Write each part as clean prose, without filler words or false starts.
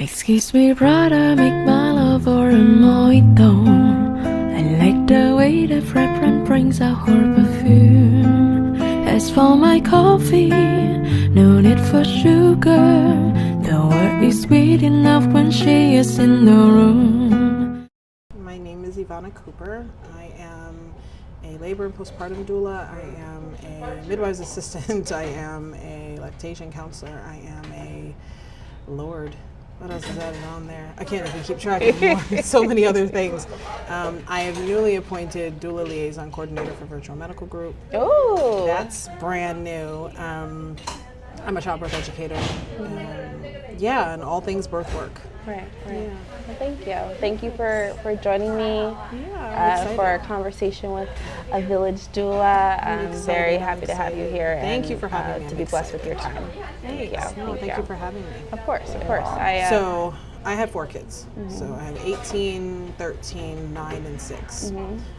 Excuse me, brother, make my love or a mojito. I like the way the fragrance brings out her perfume. As for my coffee, no need for sugar. The word is sweet enough when she is in the room. My name is Evana Cooper. I am a labor and postpartum doula. I am a midwives assistant. I am a lactation counselor. I am a Lord. What else is added on there? I can't even keep track anymore. So many other things. I am newly appointed doula liaison coordinator for virtual medical group. Oh, That's brand new. I'm a childbirth educator. Yeah, and all things birth work. right. Yeah. Well, thank you. Thank you for joining me for a conversation with a village doula. I'm very happy to have you here. Thank you for having me. To be blessed with your time. Thank you. Thank you for having me. Of course. So I have 4 kids. So I have 18, 13, 9, and 6.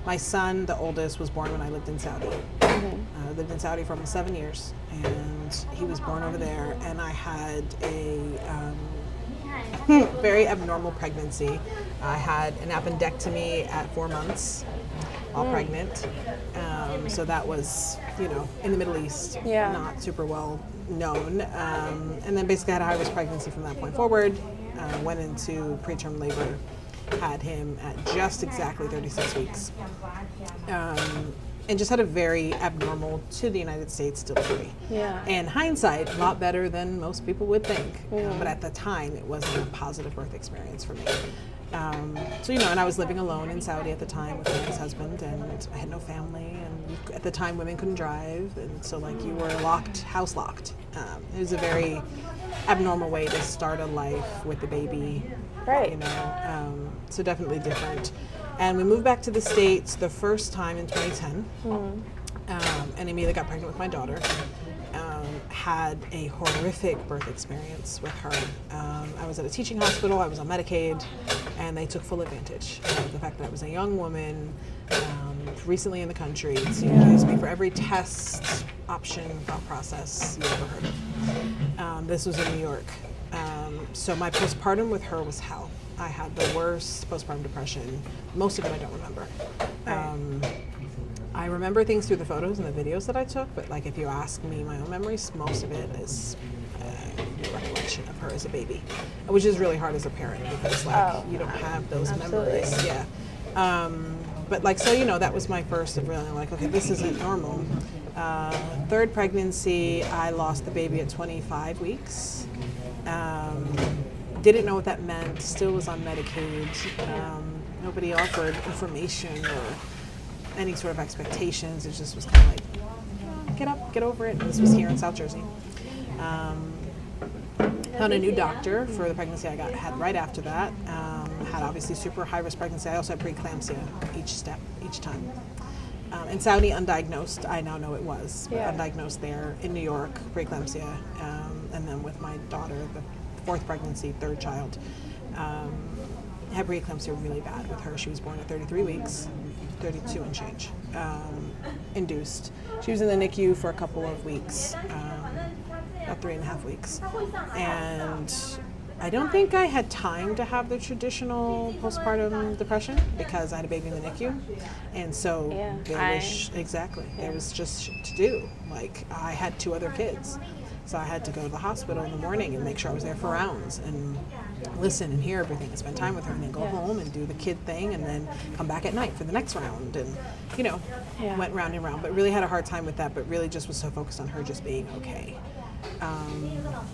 My son, the oldest, was born when I lived in Saudi. I lived in Saudi for almost 7 years, and he was born over there. And I had a very abnormal pregnancy. I had an appendectomy at 4 months while pregnant. So that was, in the Middle East, not super well known. And then basically had a high-risk pregnancy from that point forward. Went into preterm labor, had him at just exactly 36 weeks. And just had a very abnormal, to the United States, delivery. And hindsight, a lot better than most people would think. But at the time, it wasn't a positive birth experience for me. And I was living alone in Saudi at the time with my ex-husband, and I had no family, and at the time women couldn't drive, and so you were house locked. It was a very abnormal way to start a life with a baby. Right. So definitely different. And we moved back to the States the first time in 2010, and immediately got pregnant with my daughter. Had a horrific birth experience with her. I was at a teaching hospital, I was on Medicaid, and they took full advantage of the fact that I was a young woman, recently in the country, to use me for every test, option, thought process you ever heard of. This was in New York. So my postpartum with her was hell. I had the worst postpartum depression. Most of it I don't remember. I remember things through the photos and the videos that I took, but if you ask me my own memories, most of it is recollection of her as a baby, which is really hard as a parent because you don't have those memories. Yeah. But that was my first of really okay, this isn't normal. Third pregnancy, I lost the baby at 25 weeks. Didn't know what that meant, still was on Medicaid. Nobody offered information or any sort of expectations. It just was kind of get up, get over it. And this was here in South Jersey. Found a new doctor for the pregnancy I had right after that. Had obviously super high risk pregnancy. I also had preeclampsia each time. In Saudi, undiagnosed. I now know it was, but undiagnosed there. In New York, preeclampsia. And then with my daughter, the 4th pregnancy, 3rd child, had preeclampsia really bad with her. She was born at 33 weeks, 32 and change, induced. She was in the NICU for a couple of weeks, about 3.5 weeks. And I don't think I had time to have the traditional postpartum depression because I had a baby in the NICU. And so there was just shit to do. I had 2 other kids. So I had to go to the hospital in the morning and make sure I was there for rounds and listen and hear everything and spend time with her and then go home and do the kid thing and then come back at night for the next round and, went round and round. But really had a hard time with that, but really just was so focused on her just being okay.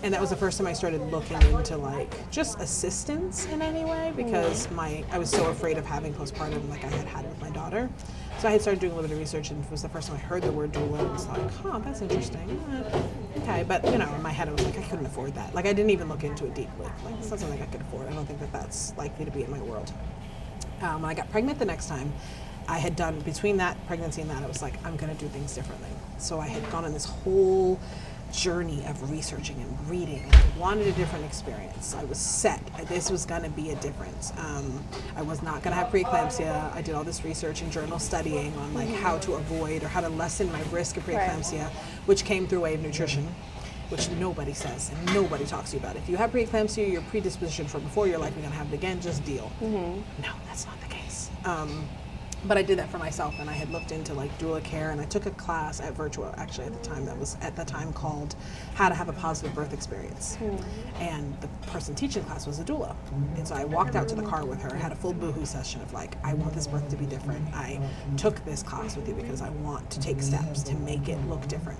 And that was the first time I started looking into just assistance in any way because I was so afraid of having postpartum like I had with my daughter. So I had started doing a little bit of research, and it was the first time I heard the word doula and was that's interesting. Okay, but in my head I was I couldn't afford that. I didn't even look into it deeply. It's not something I could afford. I don't think that's likely to be in my world. When I got pregnant the next time, I had done, between that pregnancy and that, I was I'm going to do things differently. So I had gone on this whole journey of researching and reading and wanted a different experience. I was set. This was going to be a difference. I was not going to have preeclampsia. I did all this research and journal studying on how to avoid or how to lessen my risk of preeclampsia, which came through way of nutrition, which nobody says and nobody talks to you about. If you have preeclampsia, your predisposition for before you're likely gonna have it again, just deal. No, that's not the case. But I did that for myself, and I had looked into like doula care, and I took a class at Virtua actually at the time that was at the time called How to Have a Positive Birth Experience. And the person teaching the class was a doula. And so I walked out to the car with her, had a full boohoo session of like, I want this birth to be different. I took this class with you because I want to take steps to make it look different.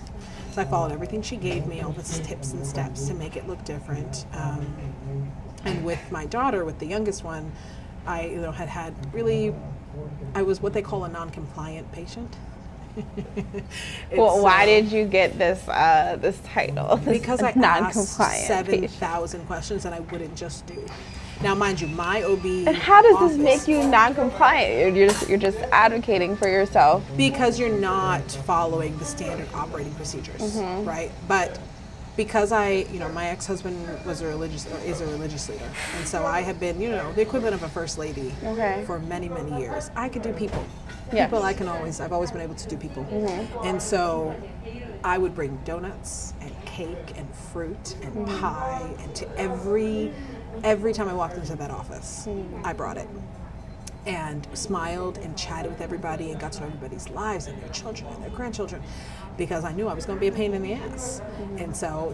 So I followed everything she gave me, all the tips and steps to make it look different. And with my daughter, with the youngest one, I had really, I was what they call a non-compliant patient. Well, why did you get this this title? Because I asked 7,000 questions and I wouldn't just do. Now, mind you, my OB. And how does this make you non-compliant? You're just advocating for yourself. Because you're not following the standard operating procedures, right? But because my ex-husband is a religious leader, and so I have been, the equivalent of a first lady for many, many years. I could do people. Yes. People I've always been able to do people. And so I would bring donuts and cake and fruit and pie, and to every time I walked into that office, I brought it. And smiled and chatted with everybody and got to know everybody's lives and their children and their grandchildren, because I knew I was going to be a pain in the ass. And so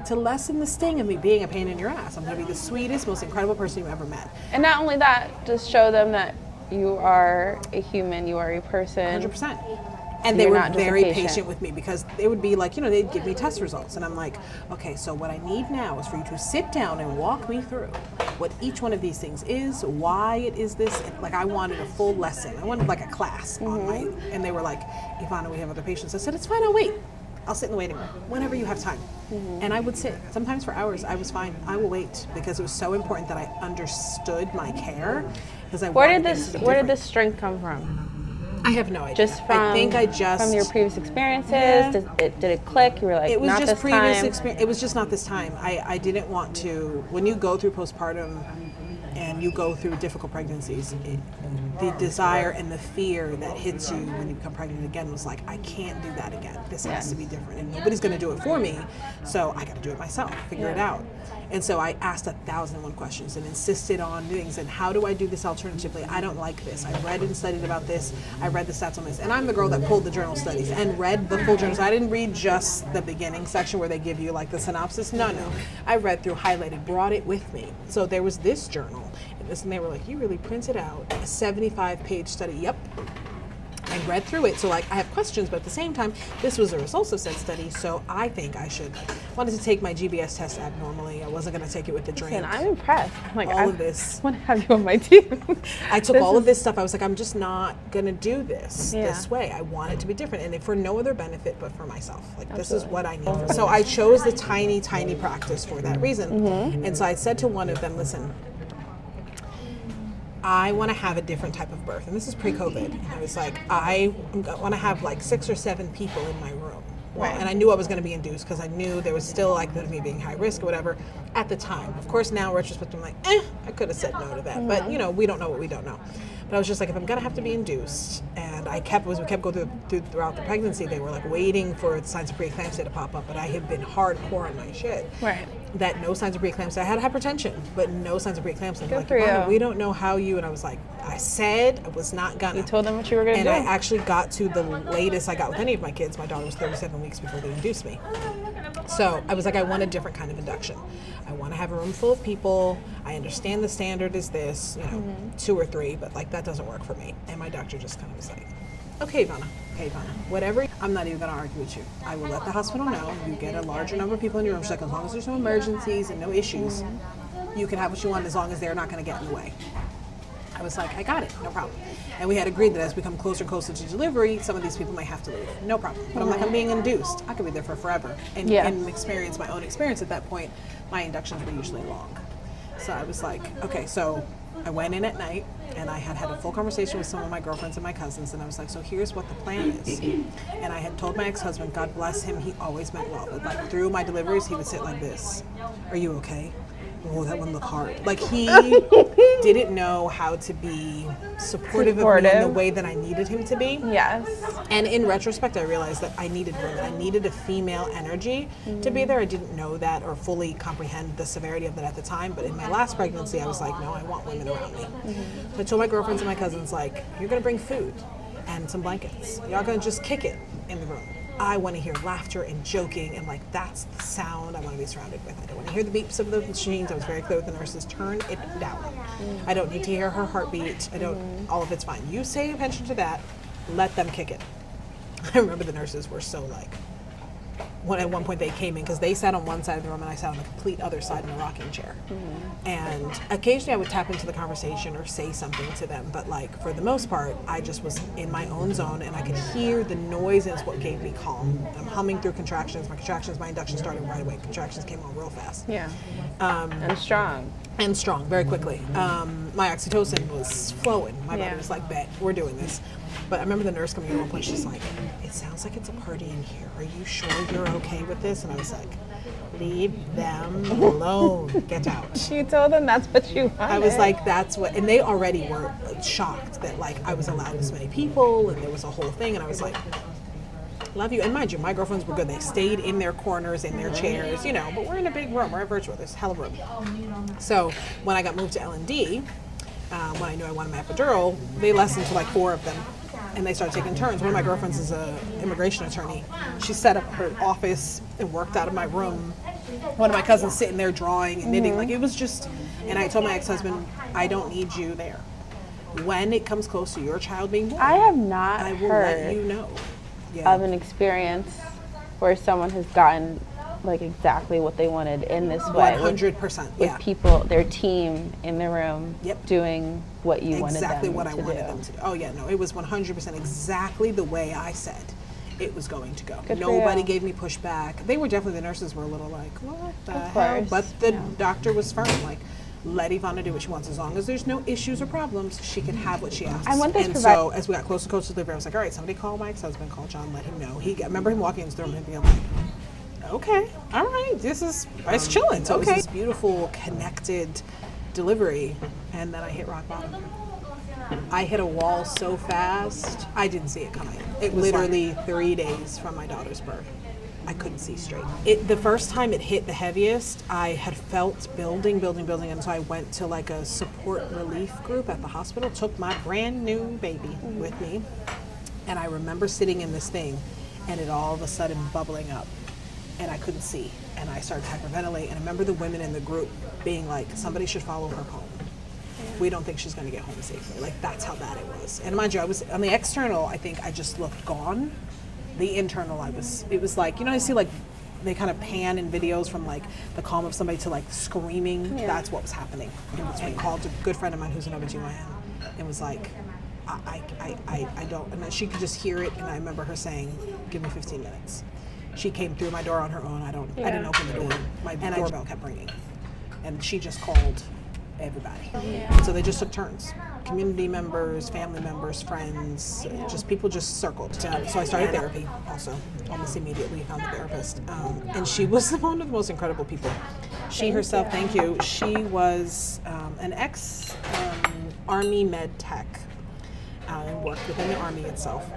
to lessen the sting of me being a pain in your ass, I'm going to be the sweetest, most incredible person you've ever met. And not only that, just show them that you are a human, you are a person. 100%. And they were very patient with me, because it would be like, they'd give me test results. And I'm like, okay, so what I need now is for you to sit down and walk me through what each one of these things is, why it is this. And like, I wanted a full lesson. I wanted like a class on my, and they were like, Evana, we have other patients. I said, it's fine, I'll wait. I'll sit in the waiting room whenever you have time. And I would sit, sometimes for hours. I was fine. I will wait, because it was so important that I understood my care. Because where did this strength come from? I have no idea. Just from, from your previous experiences? Yeah. Did it click? You were like, it was not just this previous time? experience. It was just not this time. I didn't want to, when you go through postpartum and you go through difficult pregnancies, the desire and the fear that hits you when you become pregnant again was like, I can't do that again. This has to be different. And nobody's going to do it for me, so I got to do it myself, figure it out. And so I asked 1,001 questions and insisted on things. And how do I do this alternatively? I don't like this. I read and studied about this. I read the stats on this. And I'm the girl that pulled the journal studies and read the full journals. I didn't read just the beginning section where they give you like the synopsis. No. I read through, highlighted, brought it with me. So there was this journal. And they were like, you really printed out a 75-page study. Yep. I read through it, so like I have questions, but at the same time, this was the results of said study, so I think I wanted to take my GBS test abnormally. I wasn't going to take it with the drink. Listen, I'm impressed. Like, all of this. I want to have you on my team. I took all of this stuff. I was like, I'm just not going to do this this way. I want it to be different, and for no other benefit but for myself. Like, this is what I need. So I chose the tiny, tiny practice for that reason. And so I said to one of them, listen, I want to have a different type of birth. And this is pre-COVID. And I was like, I want to have like 6 or 7 people in my room. Well, and I knew I was going to be induced, because I knew there was still likely to me being high risk or whatever at the time. Of course, now in retrospect, I'm like, I could have said no to that. But, we don't know what we don't know. But I was just like, if I'm going to have to be induced, and we kept going throughout the pregnancy, they were like waiting for the signs of preeclampsia to pop up, but I had been hardcore on my shit. Right. That no signs of preeclampsia. I had hypertension, but no signs of preeclampsia. Good for you. We don't know how you, and I was like, I said I was not gonna. You told them what you were gonna do. And I actually got to the latest I got with any of my kids. My daughter was 37 weeks before they induced me. So I was like, I want a different kind of induction. I want to have a room full of people. I understand the standard is this, 2 or 3, but like that doesn't work for me. And my doctor just kind of was like, okay, Evana, whatever. I'm not even going to argue with you. I will let the hospital know. You get a larger number of people in your room. She's like, as long as there's no emergencies and no issues, you can have what you want as long as they're not going to get in the way. I was like, I got it, no problem. And we had agreed that as we come closer and closer to delivery, some of these people might have to leave. No problem. But I'm like, I'm being induced. I could be there for forever. And experience my own experience at that point, my inductions were usually long. So I was like, okay, so I went in at night, and I had a full conversation with some of my girlfriends and my cousins, and I was like, so here's what the plan is. And I had told my ex-husband, God bless him, he always meant well, but like through my deliveries, he would sit like this. Are you okay? oh, that one looked hard. Like, he didn't know how to be supportive of me in the way that I needed him to be. Yes. And in retrospect, I realized that I needed women. I needed a female energy to be there. I didn't know that or fully comprehend the severity of that at the time. But in my last pregnancy, I was like, no, I want women around me. So I told my girlfriends and my cousins, like, you're going to bring food and some blankets. Y'all going to just kick it in the room. I want to hear laughter and joking, and like, that's the sound I want to be surrounded with. I don't want to hear the beeps of the machines. I was very clear with the nurses, turn it down. I don't need to hear her heartbeat. I don't, all of it's fine. You pay attention to that, let them kick it. I remember the nurses were so like, at one point they came in, because they sat on one side of the room and I sat on the complete other side in a rocking chair. And occasionally I would tap into the conversation or say something to them, but like, for the most part, I just was in my own zone, and I could hear the noise, and it's what gave me calm. I'm humming through contractions. My induction started right away. Contractions came on real fast. Yeah. And strong. And strong, very quickly. My oxytocin was flowing. My body was like, bet, we're doing this. But I remember the nurse coming in at one point, she's like, it sounds like it's a party in here. Are you sure you're okay with this? And I was like, leave them alone. Get out. You told them that's what you wanted. I was like, that's what, and they already were shocked that like I was allowed this many people, and there was a whole thing, and I was like, love you. And mind you, my girlfriends were good. They stayed in their corners, in their chairs, you know, but we're in a big room. We're at virtual. There's hell of room. So when I got moved to L&D, when I knew I wanted my epidural, they lessened to like 4 of them. And they started taking turns. One of my girlfriends is an immigration attorney. She set up her office and worked out of my room. One of my cousins sitting there drawing and knitting. Like, it was just, and I told my ex-husband, I don't need you there. When it comes close to your child being born, I have not I will heard let you know. of an experience where someone has gotten like exactly what they wanted in this way. 100%. With people, their team in the room, doing what you wanted them to do. Exactly what I wanted them to do. Oh yeah, no, it was 100% exactly the way I said it was going to go. Nobody gave me pushback. They were definitely, the nurses were a little like, what the hell? But the doctor was firm, like, let Evana do what she wants. As long as there's no issues or problems, she can have what she asks. And so as we got closer to delivery, I was like, all right, somebody call my ex-husband, call John, let him know. I remember him walking into the room and being like, okay, all right, it's chilling. So it was this beautiful, connected delivery, and then I hit rock bottom. I hit a wall so fast, I didn't see it coming. It was literally 3 days from my daughter's birth. I couldn't see straight. The first time it hit the heaviest, I had felt building, and so I went to like a support relief group at the hospital, took my brand new baby with me, and I remember sitting in this thing, and it all of a sudden bubbling up. And I couldn't see, and I started to hyperventilate. And I remember the women in the group being like, somebody should follow her home. We don't think she's going to get home safely. Like, that's how bad it was. And mind you, I was on the external, I think I just looked gone. The internal, it was like, you know, I see like they kind of pan in videos from like the calm of somebody to like screaming. That's what was happening. And called a good friend of mine who's an OBGYN and was like, I don't, and she could just hear it. And I remember her saying, give me 15 minutes. She came through my door on her own. I didn't open the door. My doorbell kept ringing, and she just called everybody. So they just took turns. Community members, family members, friends, just people just circled. So I started therapy also. Almost immediately found a therapist, and she was one of the most incredible people. She herself, thank you. She was an ex-Army med tech and worked within the Army itself.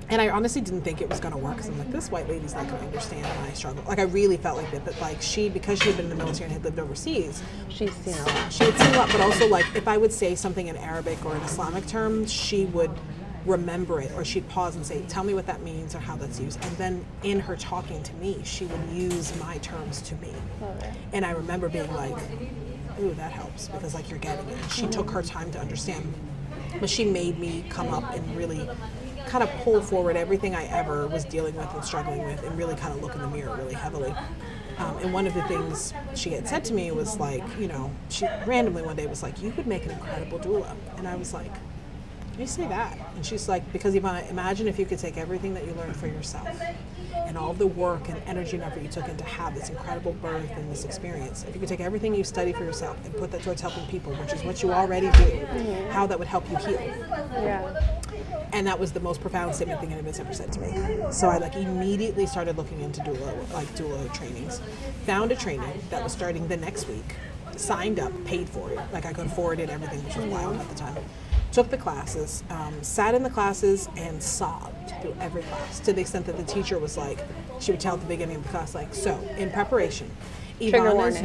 And I honestly didn't think it was going to work, because I'm like, this white lady's not going to understand my struggle. Like, I really felt like that, but like because she had been in the military and had lived overseas, she's seen a lot. She had seen a lot, but also like if I would say something in Arabic or an Islamic term, she would remember it, or she'd pause and say, tell me what that means or how that's used. And then in her talking to me, she would use my terms to me. And I remember being like, ooh, that helps, because like you're getting it. She took her time to understand, but she made me come up and really kind of pull forward everything I ever was dealing with and struggling with, and really kind of look in the mirror really heavily. And one of the things she had said to me was like, you know, she randomly one day was like, you would make an incredible doula. And I was like, why do you say that? And she's like, because Evana, imagine if you could take everything that you learned for yourself and all the work and energy and effort you took in to have this incredible birth and this experience. If you could take everything you studied for yourself and put that towards helping people, which is what you already do, how that would help you heal. And that was the most profound statement thing anybody's ever said to me. So I like immediately started looking into doula trainings. Found a training that was starting the next week signed up, paid for it. Like I could afford it, everything, which was wild at the time. Took the classes, sat in the classes and sobbed through every class to the extent that the teacher was like, she would tell at the beginning of the class, like, so in preparation, Ivana's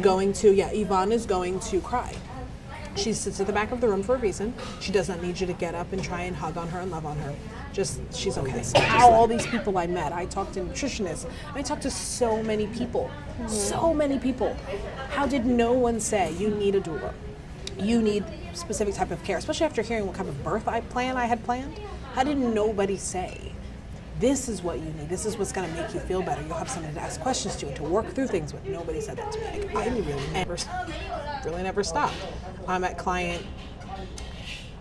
going to cry. She sits at the back of the room for a reason. She does not need you to get up and try and hug on her and love on her. Just, she's okay. All these people I met, I talked to nutritionists, I talked to so many people, so many people. How did no one say, you need a doula? You need specific type of care, especially after hearing what kind of birth I had planned. How did nobody say, this is what you need, this is what's gonna make you feel better, you'll have somebody to ask questions to and to work through things with? Nobody said that to me. Like, I really never stopped. I'm at client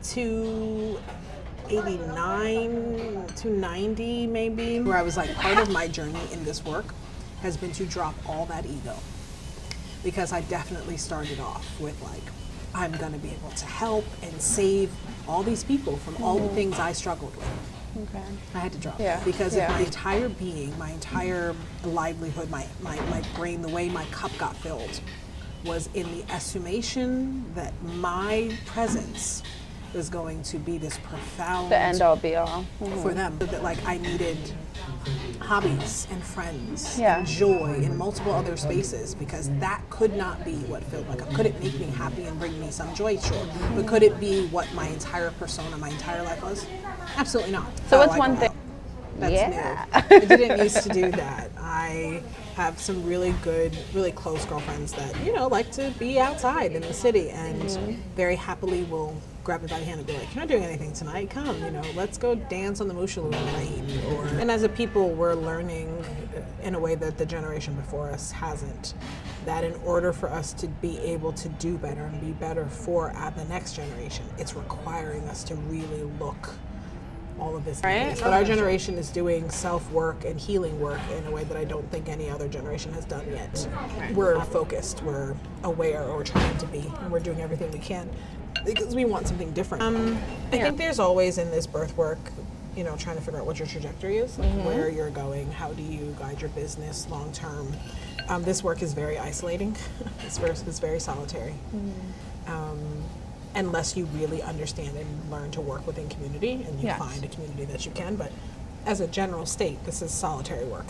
289, 290 maybe, where I was like, part of my journey in this work has been to drop all that ego. Because I definitely started off with like, I'm gonna be able to help and save all these people from all the things I struggled with. Okay. I had to drop it because of my entire being, my entire livelihood, my brain, the way my cup got filled was in the estimation that my presence was going to be this profound, the end all be all for them. So that like I needed hobbies and friends and joy in multiple other spaces, because that could not be what filled my cup. Could it make me happy and bring me some joy? Sure. But could it be what my entire persona, my entire life was? Absolutely not. So what's one thing? That's new. I didn't used to do that. I have some really good, really close girlfriends that, you know, like to be outside in the city and very happily will grab me by the hand and be like, you're not doing anything tonight, come, you know, let's go dance on the Mushalu tonight. And as a people, we're learning in a way that the generation before us hasn't, that in order for us to be able to do better and be better for the next generation, it's requiring us to really look all of this. Right. But our generation is doing self-work and healing work in a way that I don't think any other generation has done yet. Right. We're focused, we're aware, or we're trying to be, and we're doing everything we can because we want something different. I think there's always in this birth work, you know, trying to figure out what your trajectory is, like where you're going, how do you guide your business long term. This work is very isolating. It's very solitary. Unless you really understand and learn to work within community and you find a community that you can. But as a general state, this is solitary work.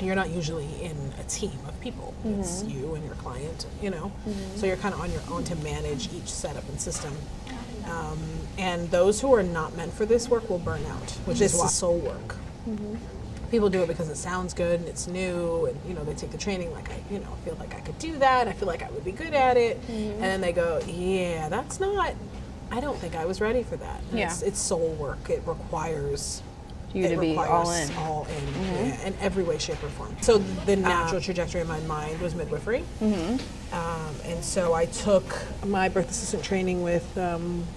You're not usually in a team of people. It's you and your client, you know. So you're kind of on your own to manage each setup and system. And those who are not meant for this work will burn out, which is soul work. People do it because it sounds good and it's new, and you know, they take the training like, I feel like I could do that, I feel like I would be good at it, and then they go, yeah, that's not, I don't think I was ready for that. It's soul work. It requires you to be all in in every way, shape, or form. So the natural trajectory in my mind was midwifery, and so I took my birth assistant training with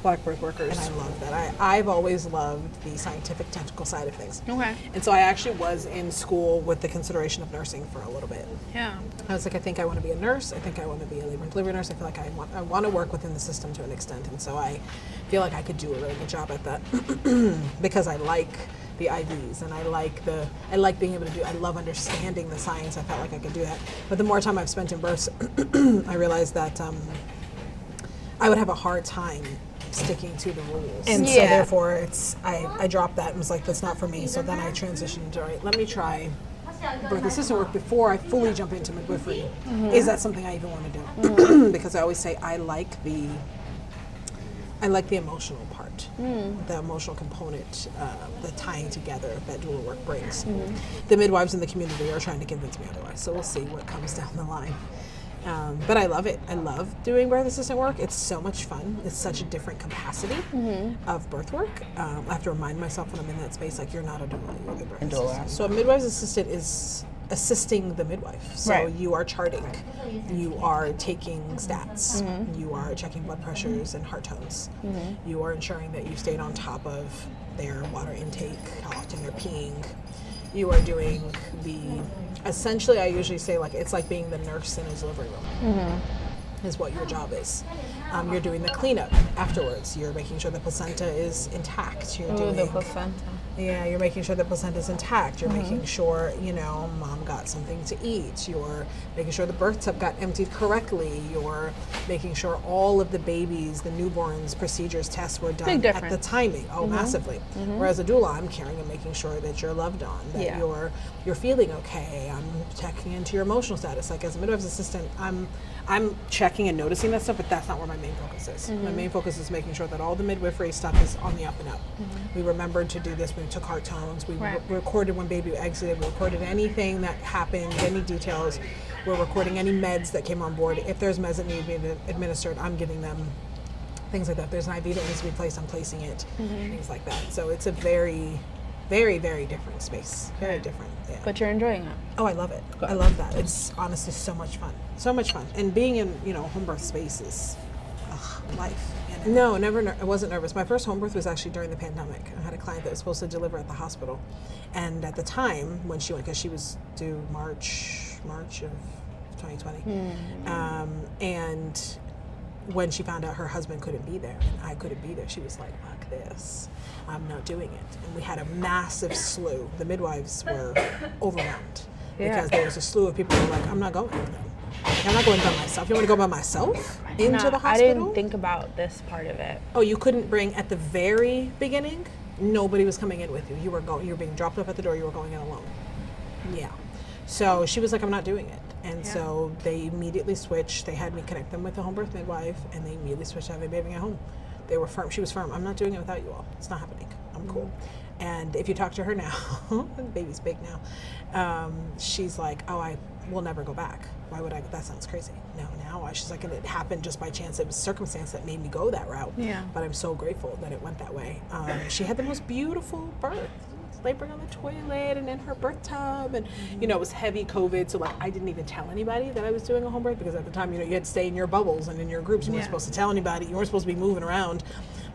Black birth workers, and I love that. I've always loved the scientific, technical side of things. Okay. And so I actually was in school with the consideration of nursing for a little bit. Yeah. I was like, I think I want to be a nurse. I think I want to be a labor and delivery nurse. I feel like I want to work within the system to an extent, and so I feel like I could do a really good job at that because I like the IVs, and I like being able to do, I love understanding the science. I felt like I could do that. But the more time I've spent in births, I realized that I would have a hard time sticking to the rules. And so therefore I dropped that and was like, that's not for me. So then I transitioned to, all right, let me try birth assistant work before I fully jump into midwifery. Is that something I even want to do? Because I always say I like the emotional part, the emotional component, the tying together that doula work brings. The midwives in the community are trying to convince me otherwise, so we'll see what comes down the line. But I love it. I love doing birth assistant work. It's so much fun. It's such a different capacity of birth work. I have to remind myself when I'm in that space, like, you're not a doula, you're the birth assistant. So a midwife's assistant is assisting the midwife. So you are charting, you are taking stats, you are checking blood pressures and heart tones, you are ensuring that you stayed on top of their water intake, how often they're peeing. You are doing essentially I usually say, like, it's like being the nurse in a delivery room. Is what your job is. You're doing the cleanup afterwards. You're making sure the placenta is intact. You're doing the placenta. Yeah, you're making sure the placenta's intact. You're making sure, you know, mom got something to eat. You're making sure the birth tub got emptied correctly. You're making sure all of the babies, the newborns, procedures, tests were done at the timing. Oh, massively. Whereas a doula, I'm caring and making sure that you're loved on, that you're feeling okay. I'm checking into your emotional status. Like as a midwife's assistant, I'm checking and noticing that stuff, but that's not where my main focus is. My main focus is making sure that all the midwifery stuff is on the up and up. We remembered to do this. We took heart tones. We recorded when baby exited. We recorded anything that happened, any details. We're recording any meds that came on board. If there's meds that need to be administered, I'm giving them. Things like that. If there's an IV that needs to be placed, I'm placing it. Things like that. So it's a very, very, very different space. Very different. Yeah. But you're enjoying it. Oh, I love it. I love that. It's honestly so much fun. So much fun. And being in, you know, home birth space is life. No, never. I wasn't nervous. My first home birth was actually during the pandemic. I had a client that was supposed to deliver at the hospital, and at the time when she went, because she was due March of 2020, and when she found out her husband couldn't be there and I couldn't be there, she was like, "Fuck this! I'm not doing it." And we had a massive slew. The midwives were overwhelmed because there was a slew of people who were like, "I'm not going with them. I'm not going by myself. You want to go by myself into the hospital?" I didn't think about this part of it. Oh, you couldn't bring at the very beginning? Nobody was coming in with you. You were being dropped off at the door. You were going in alone. Yeah. So she was like, "I'm not doing it." And so they immediately switched. They had me connect them with the home birth midwife, and they immediately switched to having a baby at home. They were firm. She was firm. "I'm not doing it without you all. It's not happening. I'm cool." And if you talk to her now, the baby's big now, she's like, "Oh, I will never go back. Why would I? That sounds crazy." No, now she's like, and it happened just by chance. It was circumstance that made me go that route. Yeah. But I'm so grateful that it went that way. She had the most beautiful birth. Laboring on the toilet and in her birth tub, and you know, it was heavy COVID, so like I didn't even tell anybody that I was doing a home birth, because at the time, you know, you had to stay in your bubbles and in your groups. You weren't supposed to tell anybody. You weren't supposed to be moving around.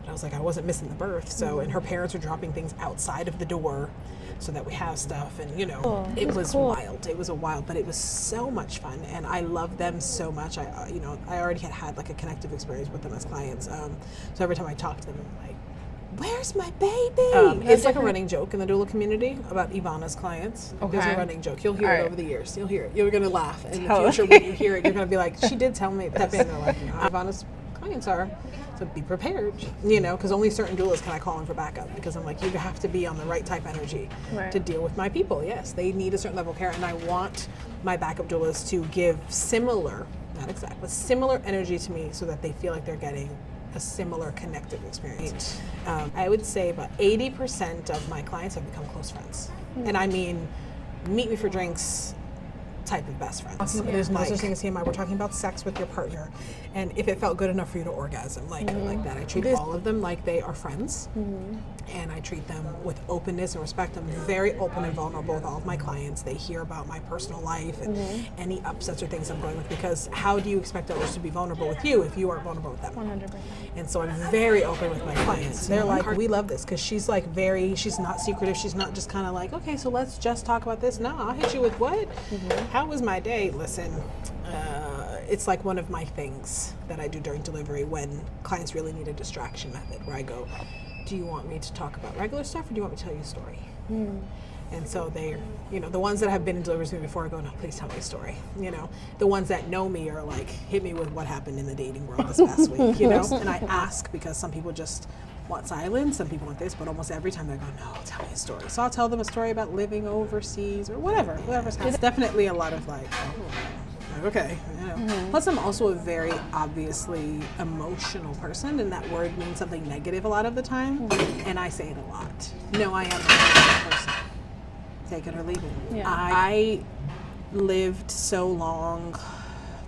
But I was like, I wasn't missing the birth. So, and her parents were dropping things outside of the door so that we have stuff, and you know, it was wild. It was but it was so much fun, and I love them so much. I already had like a connective experience with them as clients. So every time I talk to them, I'm like, "Where's my baby?" It's like a running joke in the doula community about Evana's clients. There's a running joke. You'll hear it over the years. You'll hear it. You're going to laugh. And in the future, when you hear it, you're going to be like, "She did tell me that." And they're like, Evana's clients are. So be prepared, you know, because only certain doulas can I call in for backup, because I'm like, you have to be on the right type energy to deal with my people. Yes, they need a certain level of care, and I want my backup doulas to give similar, not exact, but similar energy to me, so that they feel like they're getting a similar connective experience. I would say about 80% of my clients have become close friends. And I mean, meet me for drinks type of best friends. There's no such thing as TMI. We're talking about sex with your partner, and if it felt good enough for you to orgasm, like that. I treat all of them like they are friends, and I treat them with openness and respect. I'm very open and vulnerable with all of my clients. They hear about my personal life and any upsets or things I'm going with, because how do you expect others to be vulnerable with you if you aren't vulnerable with them? 100%. And so I'm very open with my clients. They're like, "We love this," because she's like she's not secretive. She's not just kind of like, "Okay, so let's just talk about this." No, I'll hit you with what? How was my day? Listen, it's like one of my things that I do during delivery when clients really need a distraction method, where I go, "Do you want me to talk about regular stuff, or do you want me to tell you a story?" And so they, you know, the ones that have been in deliveries with me before, I go, "No, please tell me a story." You know, the ones that know me are like, "Hit me with what happened in the dating world this past week," you know? And I ask, because some people just want silence, some people want this, but almost every time they go, "No, tell me a story." So I'll tell them a story about living overseas or whatever's happening. It's definitely a lot of like, okay, you know. Plus, I'm also a very obviously emotional person, and that word means something negative a lot of the time, and I say it a lot. No, I am an emotional person. Take it or leave it. I lived so long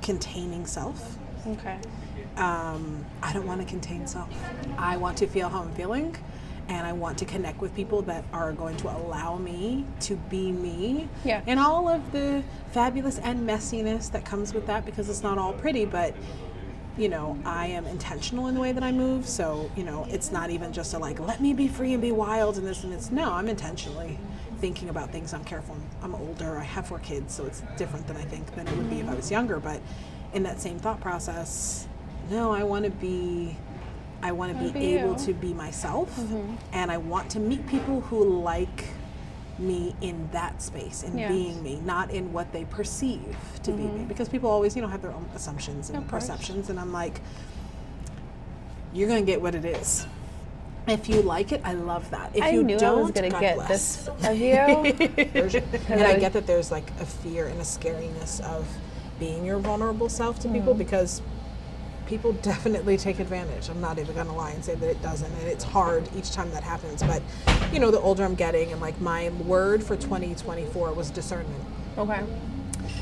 containing self. I don't want to contain self. I want to feel how I'm feeling, and I want to connect with people that are going to allow me to be me, and all of the fabulous and messiness that comes with that, because it's not all pretty, but you know, I am intentional in the way that I move. So, you know, it's not even just a like, let me be free and be wild and this and this. No, I'm intentionally thinking about things. I'm careful. I'm older. I have 4 kids, so it's different than I think than it would be if I was younger. But in that same thought process, no, I want to be I want to be able to be myself, and I want to meet people who like me in that space, in being me, not in what they perceive to be me. Because people always, you know, have their own assumptions and perceptions, and I'm like, you're gonna get what it is. If you like it, I love that. If you don't, I was gonna God get bless. this of you. And I get that there's like a fear and a scariness of being your vulnerable self to people, because people definitely take advantage. I'm not even gonna lie and say that it doesn't, and it's hard each time that happens. But you know, the older I'm getting, and like my word for 2024 was discernment. Okay.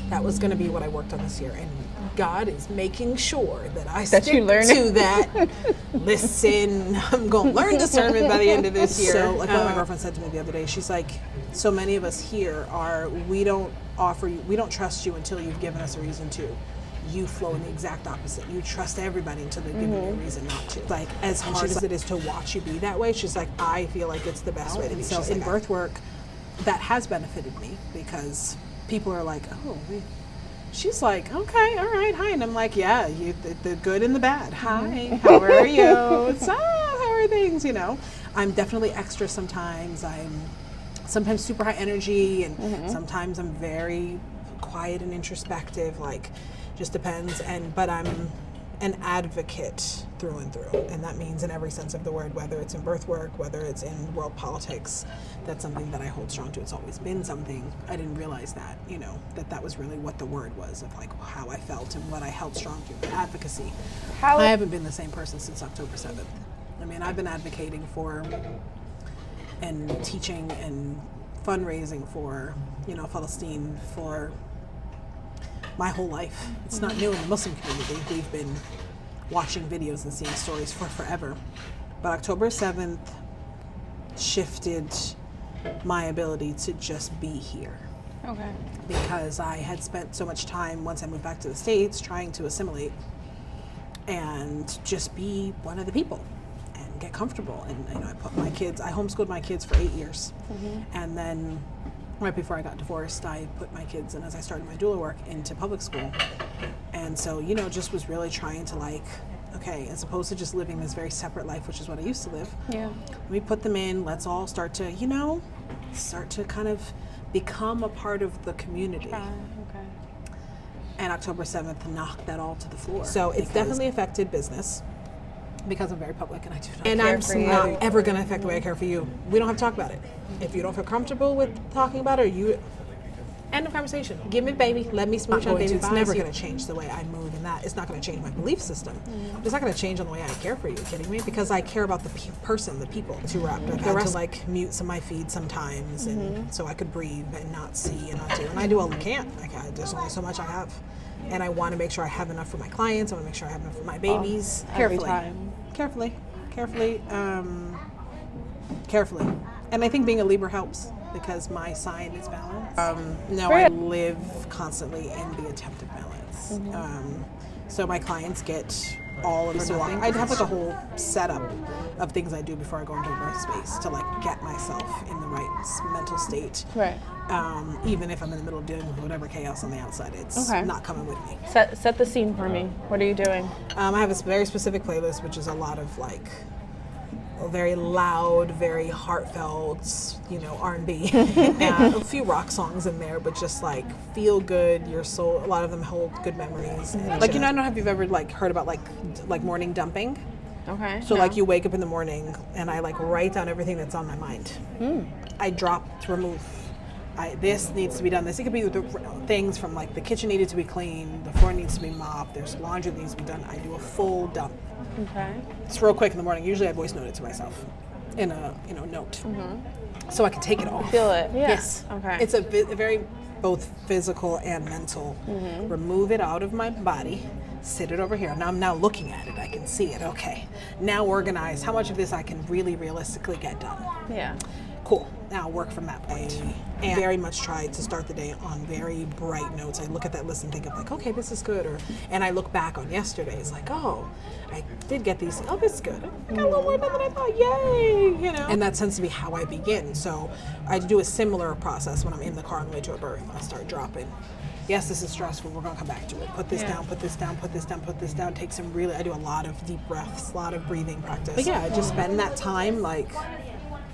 That was gonna be what I worked on this year, and God is making sure that I stick you learn to that. Listen, I'm gonna learn discernment by the end of this year. So like what my girlfriend said to me the other day, she's like, so many of us here are, we don't trust you until you've given us a reason to. You flow in the exact opposite. You trust everybody until they've given you a reason not to. Like, as hard as it is to watch you be that way, she's like, I feel like it's the best way to be. So in birth work, that has benefited me, because people are like, oh, she's like, okay, all right, hi. And I'm like, yeah, the good and the bad. Hi, how are you? How are things, you know? I'm definitely extra sometimes. I'm sometimes super high energy, and sometimes I'm very quiet and introspective, like, just depends. But I'm an advocate through and through, and that means in every sense of the word, whether it's in birth work, whether it's in world politics. That's something that I hold strong to. It's always been something. I didn't realize that, you know, that was really what the word was, of like how I felt and what I held strong to. But advocacy. I haven't been the same person since October 7th. I mean, I've been advocating for and teaching and fundraising for, you know, Palestine for my whole life. It's not new in the Muslim community. We've been watching videos and seeing stories for forever. But October 7th shifted my ability to just be here. Okay. Because I had spent so much time, once I moved back to the States, trying to assimilate and just be one of the people and get comfortable. And you know, I homeschooled my kids for 8 years. And then right before I got divorced, I put my kids, and as I started my doula work, into public school. And so, you know, just was really trying to like, okay, as opposed to just living this very separate life, which is what I used to live. Yeah. Let me put them in. Let's all start to, you know, kind of become a part of the community. Okay. And October 7th knocked that all to the floor. So it's definitely affected business, because I'm very public and I do not. And I'm not ever going to affect the way I care for you. We don't have to talk about it. If you don't feel comfortable with talking about it, you end of conversation. Give me baby. Let me smooch on baby. It's never going to change the way I move, and that it's not going to change my belief system. It's not going to change on the way I care for you. Are you kidding me? Because I care about the person, the people. Too wrapped. I've had to like mute some of my feed sometimes, and so I could breathe and not see and not do. And I do all I can. There's only so much I have. And I want to make sure I have enough for my clients. I want to make sure I have enough for my babies. Carefully. And I think being a Libra helps, because my sign is balance. I live constantly in the attempt of balance. So my clients get all of the I'd have like a whole setup of things I do before I go into a birth space to like get myself in the right mental state. Right. Even if I'm in the middle of dealing with whatever chaos on the outside, it's not coming with me. Set the scene for me. What are you doing? I have a very specific playlist, which is a lot of like very loud, very heartfelt, you know, R&B. And a few rock songs in there, but just like feel good, your soul. A lot of them hold good memories. Like, you know, I don't know if you've ever like heard about like morning dumping. Okay. So like you wake up in the morning and I like write down everything that's on my mind. I remove. This needs to be done. It could be the things from like the kitchen needed to be cleaned, the floor needs to be mopped, there's laundry that needs to be done. I do a full dump. Okay. It's real quick in the morning. Usually I voice note it to myself in a note, so I can take it off. Feel it. Yeah. Yes. Okay. It's a very both physical and mental. Remove it out of my body. Sit it over here. Now I'm looking at it. I can see it. Okay. Now organize how much of this I can really realistically get done. Yeah. Cool. Now work from that point. And very much try to start the day on very bright notes. I look at that list and think of like, okay, this is good. And I look back on yesterday. It's like, oh, I did get these. Oh, this is good. I got a little more done than I thought. Yay! You know. And that tends to be how I begin. So I do a similar process when I'm in the car on the way to a birth. I start dropping yes, this is stressful, we're gonna come back to it. Put this down, put this down, put this down, put this down. Take some I do a lot of deep breaths, a lot of breathing practice. But yeah, I just spend that time like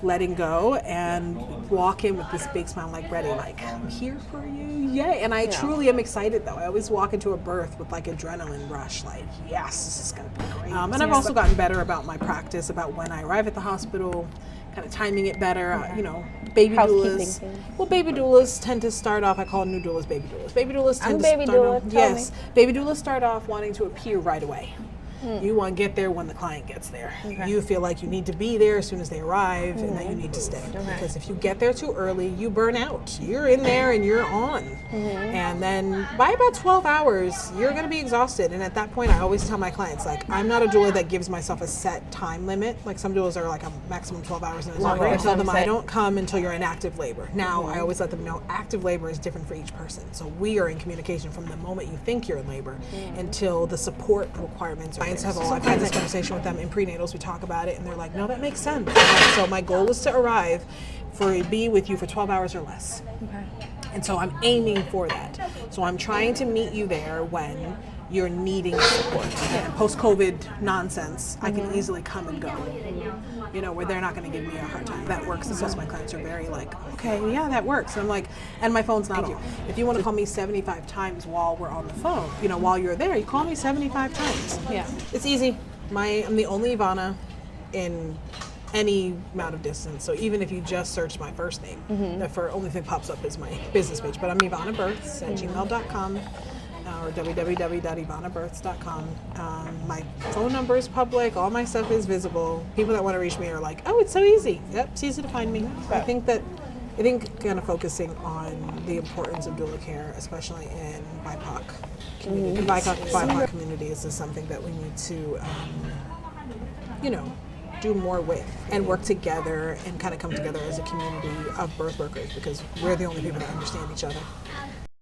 letting go and walk in with this big smile, like ready, like I'm here for you, yay. And I truly am excited though. I always walk into a birth with like adrenaline rush, like yes, this is gonna be great. And I've also gotten better about my practice, about when I arrive at the hospital, kind of timing it better. You know, baby doulas. Well, baby doulas tend to start off. I call new doulas baby doulas. Baby doulas tend to start off. Yes, baby doulas start off wanting to appear right away. You want to get there when the client gets there. You feel like you need to be there as soon as they arrive and that you need to stay. Because if you get there too early, you burn out. You're in there and you're on. And then by about 12 hours, you're going to be exhausted. And at that point, I always tell my clients, like, I'm not a doula that gives myself a set time limit. Like some doulas are like a maximum 12 hours and it's longer. I tell them I don't come until you're in active labor. Now, I always let them know active labor is different for each person. So we are in communication from the moment you think you're in labor until the support requirements are. I've had this conversation with them in prenatals. We talk about it, and they're like, "No, that makes sense." So my goal is to arrive be with you for 12 hours or less. And so I'm aiming for that. So I'm trying to meet you there when you're needing support. Post-COVID nonsense, I can easily come and go. You know, where they're not going to give me a hard time. That works. And most of my clients are very like, okay, yeah, that works. And I'm like, and my phone's not off. If you want to call me 75 times while we're on the phone, you know, while you're there, you call me 75 times. Yeah. It's easy. I'm the only Evana in any amount of distance. So even if you just search my first name, the only thing pops up is my business page. But I'm Evana Births at gmail.com. Or www.evanabirths.com. My phone number is public. All my stuff is visible. People that want to reach me are like, "Oh, it's so easy." Yep, it's easy to find me. So I think kind of focusing on the importance of doula care, especially in BIPOC community. The BIPOC communities is something that we need to, do more with and work together and kind of come together as a community of birth workers because we're the only people that understand each other.